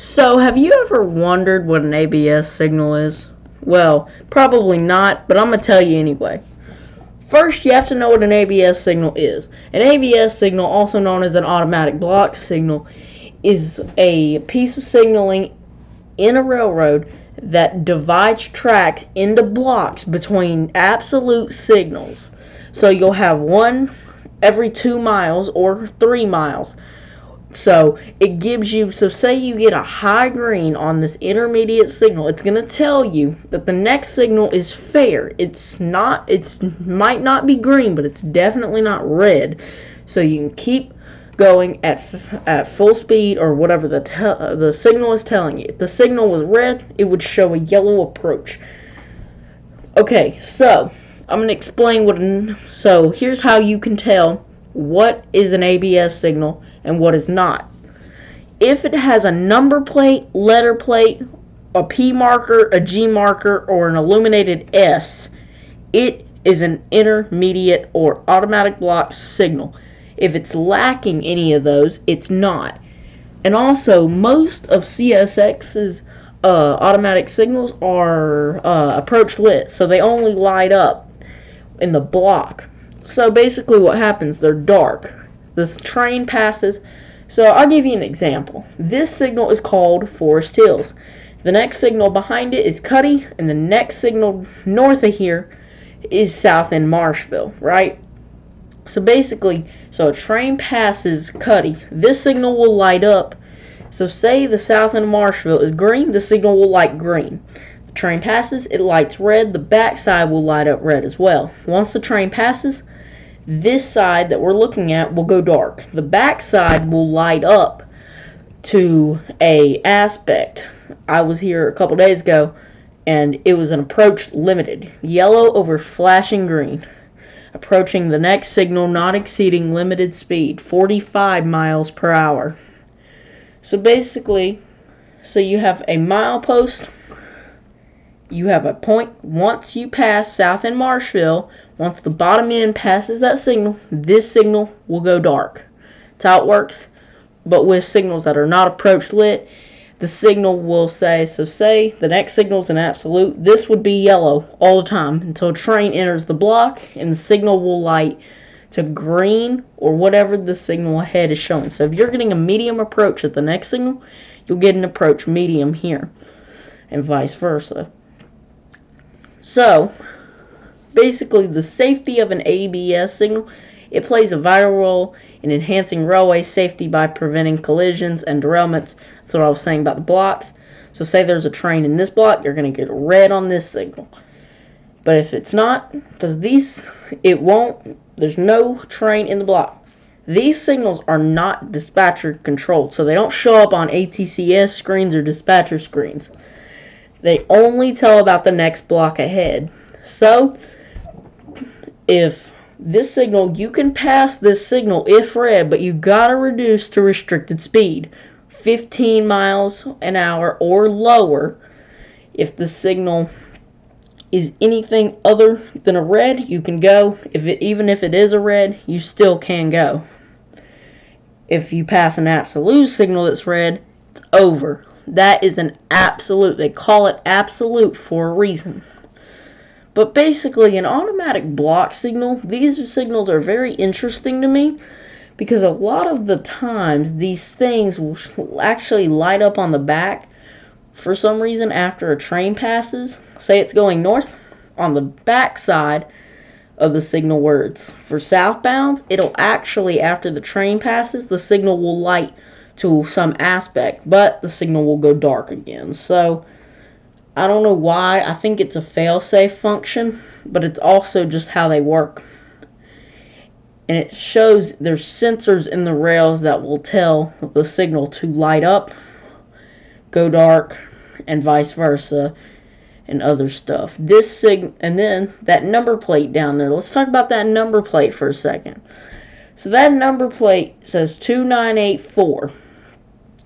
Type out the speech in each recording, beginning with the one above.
So, have you ever wondered what an ABS signal is? Well, probably not, but I'm going to tell you anyway. First, you have to know what an ABS signal is. An ABS signal, also known as an automatic block signal, is a piece of signaling in a railroad that divides tracks into blocks between absolute signals. So you'll have one every 2 miles or 3 miles. So it gives you, so say you get a high green on this intermediate signal, it's going to tell you that the next signal is fair. It might not be green, but it's definitely not red. So you can keep going at full speed or whatever the signal is telling you. If the signal was red, it would show a yellow approach. Okay, so I'm going to explain so here's how you can tell what is an ABS signal and what is not. If it has a number plate, letter plate, a P marker, a G marker, or an illuminated S, it is an intermediate or automatic block signal. If it's lacking any of those, it's not. And also, most of CSX's automatic signals are approach lit, so they only light up in the block. So basically what happens, they're dark. This train passes. So I'll give you an example. This signal is called Forest Hills. The next signal behind it is Cuddy, and the next signal north of here is South End Marshville, right? So basically, so a train passes Cuddy. This signal will light up. So say the South End Marshville is green, the signal will light green. The train passes, it lights red, the back side will light up red as well. Once the train passes, this side that we're looking at will go dark. The back side will light up to a aspect. I was here a couple days ago, and it was an approach limited. Yellow over flashing green. Approaching the next signal not exceeding limited speed, 45 miles per hour. So basically, so you have a milepost. You have a point. Once you pass South End Marshville, once the bottom end passes that signal, this signal will go dark. That's how it works. But with signals that are not approach lit, the signal will say, so say the next signal is an absolute, this would be yellow all the time until a train enters the block and the signal will light to green or whatever the signal ahead is showing. So if you're getting a medium approach at the next signal, you'll get an approach medium here and vice versa. So basically the safety of an ABS signal, it plays a vital role in enhancing railway safety by preventing collisions and derailments. That's what I was saying about the blocks. So say there's a train in this block, you're going to get red on this signal. But if it's not, because there's no train in the block. These signals are not dispatcher controlled, so they don't show up on ATCS screens or dispatcher screens. They only tell about the next block ahead. So if this signal, you can pass this signal if red, but you gotta reduce to restricted speed, 15 miles an hour or lower. If the signal is anything other than a red, you can go. Even if it is a red, you still can go. If you pass an absolute signal that's red, it's over. That is an absolute. They call it absolute for a reason. But basically, an automatic block signal, these signals are very interesting to me because a lot of the times these things will actually light up on the back for some reason after a train passes. Say it's going north, on the back side of the signal words. For southbounds, it'll actually, after the train passes, the signal will light to some aspect, but the signal will go dark again. So I don't know why. I think it's a fail-safe function, but it's also just how they work. And it shows there's sensors in the rails that will tell the signal to light up, go dark, and vice versa, and other stuff. And then that number plate down there. Let's talk about that number plate for a second. So that number plate says 2984.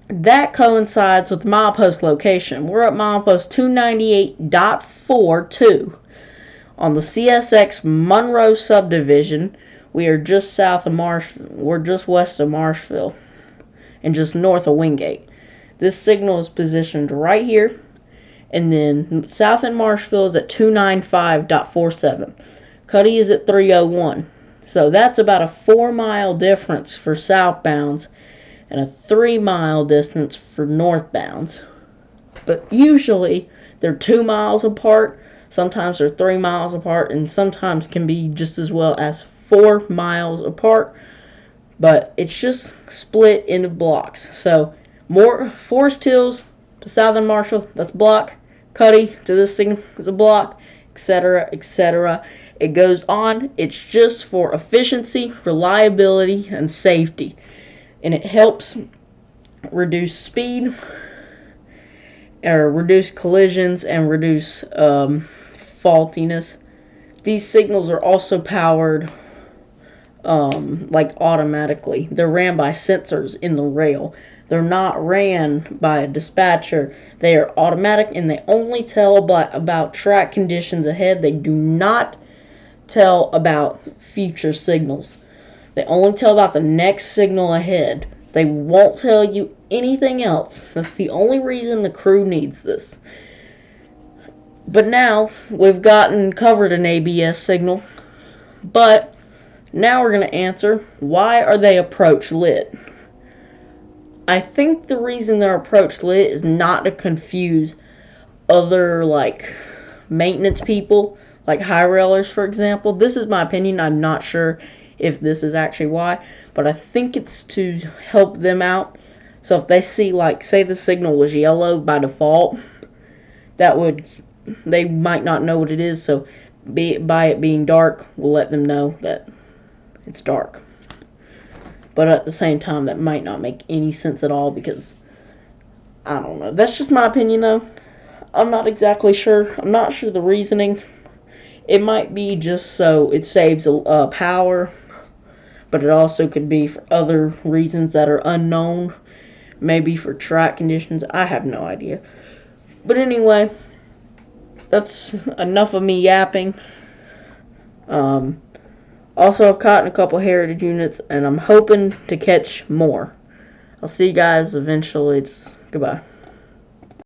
That coincides with milepost location. We're at milepost 298.42 on the CSX Monroe subdivision. We are just south of We're just west of Marshville and just north of Wingate. This signal is positioned right here, and then South End Marshville is at 295.47. Cuddy is at 301. So that's about a 4-mile difference for southbounds and a 3-mile distance for northbounds. But usually they're 2 miles apart, sometimes they're 3 miles apart, and sometimes can be just as well as 4 miles apart. But it's just split into blocks. So Forest Hills to South End Marshville, that's a block. Cuddy to this signal is a block, etc., etc. It goes on. It's just for efficiency, reliability, and safety. And it helps reduce speed, or reduce collisions, and reduce faultiness. These signals are also powered like automatically. They're ran by sensors in the rail. They're not ran by a dispatcher. They are automatic, and they only tell about track conditions ahead. They do not tell about future signals. They only tell about the next signal ahead. They won't tell you anything else. That's the only reason the crew needs this. But now we've covered an ABS signal, but now we're going to answer, why are they approach lit? I think the reason they're approach lit is not to confuse other, like, maintenance people, like high railers, for example. This is my opinion. I'm not sure if this is actually why, but I think it's to help them out. So if they see, like, say the signal was yellow by default, they might not know what it is, so by it being dark, we'll let them know that it's dark. But at the same time, that might not make any sense at all, because I don't know. That's just my opinion, though. I'm not exactly sure. I'm not sure the reasoning. It might be just so it saves power, but it also could be for other reasons that are unknown. Maybe for track conditions. I have no idea. But anyway, that's enough of me yapping. Also, I've caught in a couple heritage units, and I'm hoping to catch more. I'll see you guys eventually. Goodbye.